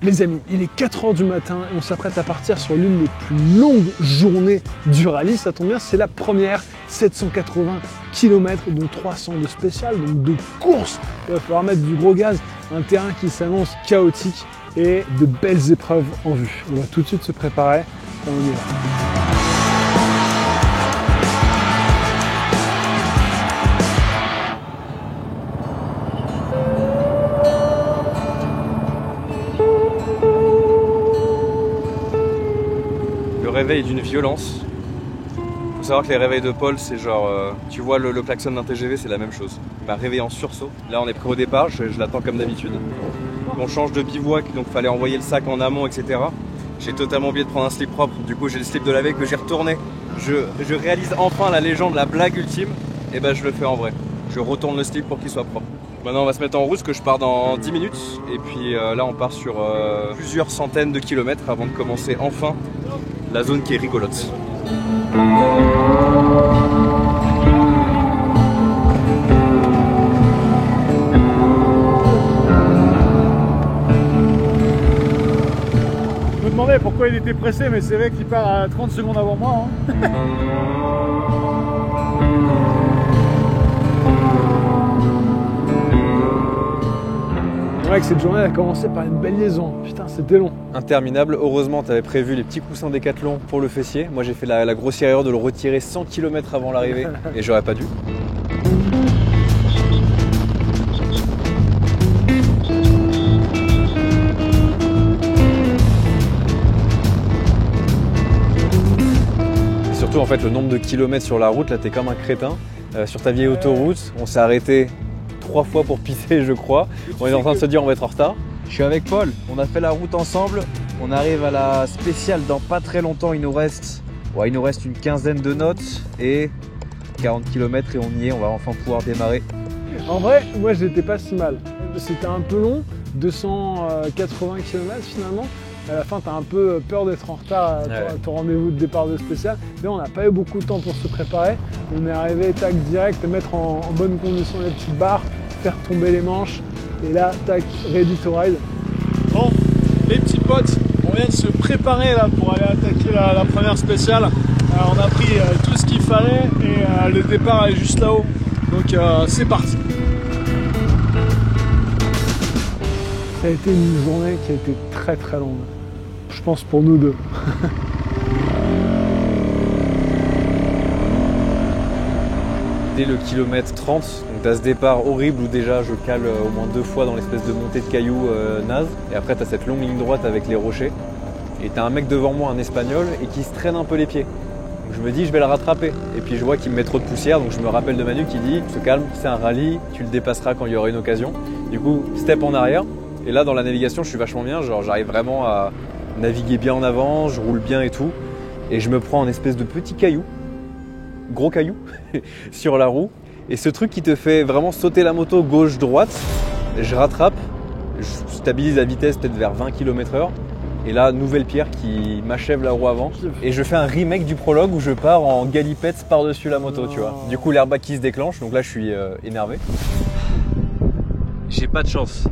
Les amis, il est 4 h du matin et on s'apprête à partir sur l'une des plus longues journées du rallye. Ça tombe bien, c'est la première, 780 km, dont 300 de spécial, donc de course. Il va falloir mettre du gros gaz, un terrain qui s'annonce chaotique et de belles épreuves en vue. On va tout de suite se préparer, on y va. Le réveil d'une violence. Faut savoir que les réveils de Paul, c'est genre, tu vois le klaxon d'un TGV, c'est la même chose. Il m'a réveillé en sursaut. Là, on est prêt au départ, je l'attends comme d'habitude. On change de bivouac, donc fallait envoyer le sac en amont, etc. J'ai totalement oublié de prendre un slip propre. Du coup, j'ai le slip de la veille que j'ai retourné. Je réalise enfin la légende, la blague ultime. Et ben, je le fais en vrai. Je retourne le slip pour qu'il soit propre. Maintenant, on va se mettre en route, parce que je pars dans 10 minutes. Et puis là, on part sur plusieurs centaines de kilomètres avant de commencer enfin la zone qui est rigolote. Je me demandais pourquoi il était pressé, mais c'est vrai qu'il part à 30 secondes avant moi. C'est vrai que cette journée a commencé par une belle liaison. Putain, c'était long. Interminable. Heureusement, tu avais prévu les petits coussins Décathlon pour le fessier. Moi, j'ai fait la grossière erreur de le retirer 100 km avant l'arrivée et j'aurais pas dû. Et surtout, en fait, le nombre de kilomètres sur la route, là, t'es comme un crétin. Sur ta vieille autoroute, on s'est arrêté 3 fois pour pisser, je crois. On est en train de se dire on va être en retard. Je suis avec Paul, on a fait la route ensemble. On arrive à la spéciale dans pas très longtemps. Il nous reste une quinzaine de notes et 40 km et on y est. On va enfin pouvoir démarrer. En vrai, moi j'étais pas si mal. C'était un peu long, 280 km finalement. À la fin, tu as un peu peur d'être en retard à ton rendez-vous de départ de spécial. Mais on n'a pas eu beaucoup de temps pour se préparer. On est arrivé, tac, direct, mettre en bonne condition les petites barres, faire tomber les manches. Et là, tac, ready to ride. Bon, les petits potes, on vient de se préparer là pour aller attaquer la première spéciale. On a pris tout ce qu'il fallait et le départ est juste là-haut. Donc c'est parti. Ça a été une journée qui a été très très longue. Je pense pour nous deux. Dès le kilomètre 30, donc t'as ce départ horrible où déjà je cale au moins 2 fois dans l'espèce de montée de cailloux naze. Et après t'as cette longue ligne droite avec les rochers. Et t'as un mec devant moi, un espagnol, et qui se traîne un peu les pieds. Donc je me dis je vais le rattraper. Et puis je vois qu'il me met trop de poussière, donc je me rappelle de Manu qui dit se calme, c'est un rallye, tu le dépasseras quand il y aura une occasion. Du coup, step en arrière. Et là dans la navigation je suis vachement bien, genre j'arrive vraiment à naviguer bien en avant, je roule bien et tout. Et je me prends un espèce de petit caillou, gros caillou, sur la roue. Et ce truc qui te fait vraiment sauter la moto gauche-droite, je rattrape, je stabilise la vitesse peut-être vers 20 km/h. Et là, nouvelle pierre qui m'achève la roue avant. Et je fais un remake du prologue où je pars en galipette par-dessus la moto, tu vois. Du coup, l'airbag qui se déclenche, donc là je suis énervé. J'ai pas de chance.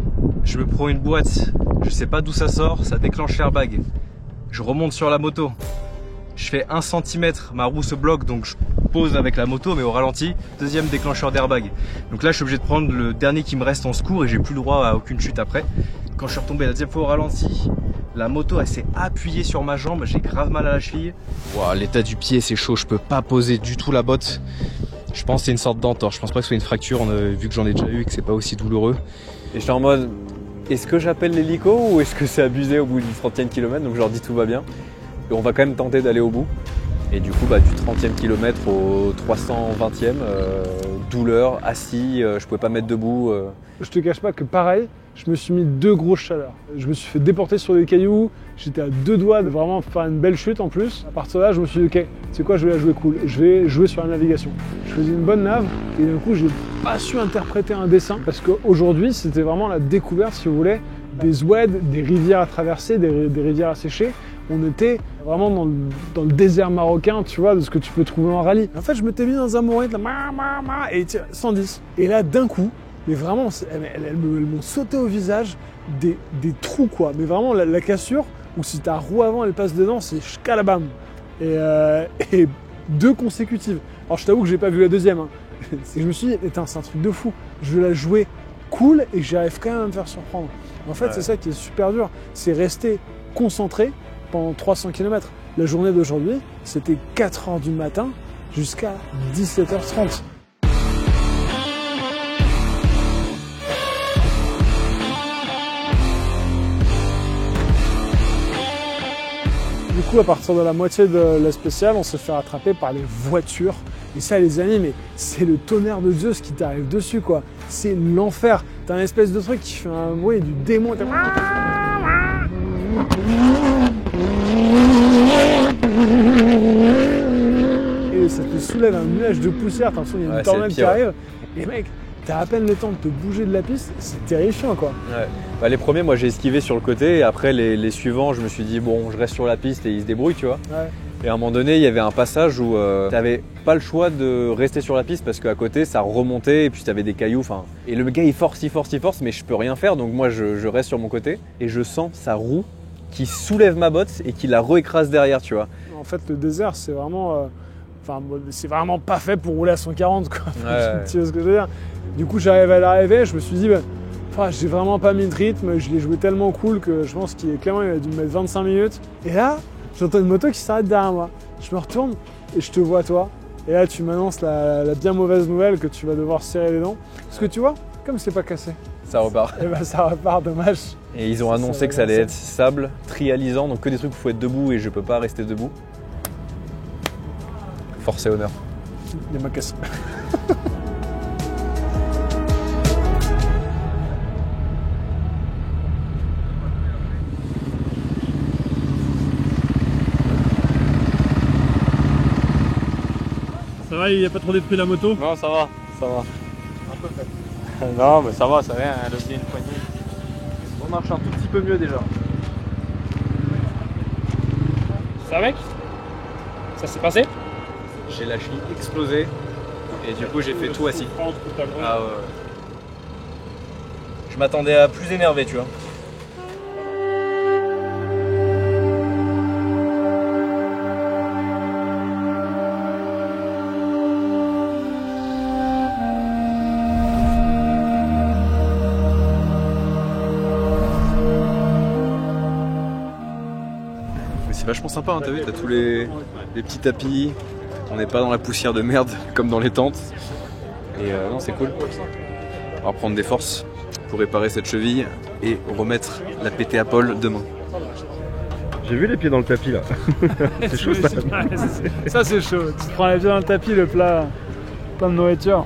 Je me prends une boîte, je sais pas d'où ça sort, ça déclenche l'airbag. Je remonte sur la moto, je fais 1 cm, ma roue se bloque donc je pose avec la moto mais au ralenti, deuxième déclencheur d'airbag. Donc là je suis obligé de prendre le dernier qui me reste en secours et j'ai plus le droit à aucune chute après. Quand je suis retombé la deuxième fois au ralenti, la moto elle s'est appuyée sur ma jambe, j'ai grave mal à la cheville. Wow, l'état du pied c'est chaud, je peux pas poser du tout la botte. Je pense que c'est une sorte d'entorse, je pense pas que ce soit une fracture vu que j'en ai déjà eu et que c'est pas aussi douloureux. Et j'étais en mode, est-ce que j'appelle l'hélico ou est-ce que c'est abusé au bout du 30e kilomètre? Donc je leur dis tout va bien. Et on va quand même tenter d'aller au bout. Et du coup, du 30e kilomètre au 320e, douleur, assis, je pouvais pas mettre debout. Je te cache pas que pareil, je me suis mis 2 grosses chaleurs. Je me suis fait déporter sur des cailloux, j'étais à 2 doigts de vraiment faire une belle chute en plus. À partir de là, je me suis dit, ok, c'est quoi, je vais la jouer cool, je vais jouer sur la navigation. Je faisais une bonne nav et d'un coup, j'ai pas su interpréter un dessin parce qu'aujourd'hui, c'était vraiment la découverte, si vous voulez, des oueds, des rivières à traverser, des rivières à sécher. On était vraiment dans le désert marocain, tu vois, de ce que tu peux trouver en rallye. En fait, je m'étais mis dans un mourette, et 110. Et là, d'un coup, mais vraiment, elles m'ont sauté au visage. des trous quoi, mais vraiment la cassure où si ta roue avant elle passe dedans, c'est shkalabam. Et 2 consécutives. Alors je t'avoue que j'ai pas vu la deuxième. Hein. Je me suis dit, putain, c'est un truc de fou. Je vais la jouer cool et j'arrive quand même à me faire surprendre. En fait, c'est ça qui est super dur, c'est rester concentré pendant 300 km. La journée d'aujourd'hui, c'était 4h du matin jusqu'à 17h30. Du coup, à partir de la moitié de la spéciale, on s'est fait rattraper par les voitures. Et ça, les amis, mais c'est le tonnerre de Zeus qui t'arrive dessus, quoi. C'est l'enfer. T'as un espèce de truc qui fait un bruit du démon. Et ça te soulève un nuage de poussière. T'as l'impression qu'il y a une tornade qui arrive. Et mec, t'as à peine le temps de te bouger de la piste. C'est terrifiant, quoi. Ouais. Bah, les premiers, moi, j'ai esquivé sur le côté. Et après, les suivants, je me suis dit, bon, je reste sur la piste et ils se débrouillent, tu vois. Ouais. Et à un moment donné, il y avait un passage où tu n'avais pas le choix de rester sur la piste parce qu'à côté, ça remontait et puis tu avais des cailloux. Et le gars, il force, mais je peux rien faire. Donc moi, je reste sur mon côté et je sens sa roue qui soulève ma botte et qui la réécrase derrière, tu vois. En fait, le désert, c'est vraiment... c'est vraiment pas fait pour rouler à 140, quoi. Ouais. Tu vois ce que je veux dire? Du coup, j'arrive à l'arrivée, je me suis dit... j'ai vraiment pas mis de rythme, je l'ai joué tellement cool que je pense qu'il a dû me mettre 25 minutes. Et là, j'entends une moto qui s'arrête derrière moi. Je me retourne et je te vois toi. Et là, tu m'annonces la bien mauvaise nouvelle que tu vas devoir serrer les dents. Parce que tu vois, comme c'est pas cassé. Ça repart. Et ben ça repart, dommage. Et ils ont annoncé que ça allait être sable, trialisant, donc que des trucs où il faut être debout et je peux pas rester debout. Force et honneur. Il m'a cassé. Ça va, il n'y a pas trop détruit la moto? Non, ça va, ça va. Un peu fait. Non, mais ça va, ça vient, elle a aussi une poignée. On marche un tout petit peu mieux déjà. Ça mec? Ça s'est passé? J'ai la cheville explosée et du coup j'ai fait tout assis. Ah ouais. Je m'attendais à plus énervé, tu vois. C'est vachement sympa, hein, t'as vu, t'as tous les petits tapis, on n'est pas dans la poussière de merde comme dans les tentes. Et non, c'est cool. On va reprendre des forces pour réparer cette cheville et remettre la pété à Paul demain. J'ai vu les pieds dans le tapis là. C'est chaud ça. Ça c'est chaud. Tu te prends les pieds dans le tapis, le plat plein de nourriture.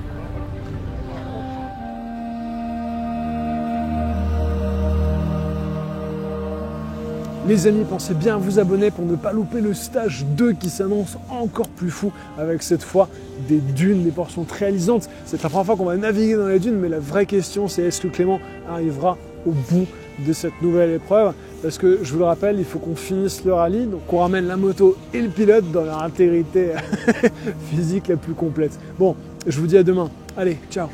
Les amis, pensez bien à vous abonner pour ne pas louper le stage 2 qui s'annonce encore plus fou avec cette fois des dunes, des portions très réalisantes. C'est la première fois qu'on va naviguer dans les dunes, mais la vraie question c'est est-ce que Clément arrivera au bout de cette nouvelle épreuve? Parce que je vous le rappelle, il faut qu'on finisse le rallye, donc qu'on ramène la moto et le pilote dans leur intégrité physique la plus complète. Bon, je vous dis à demain. Allez, ciao!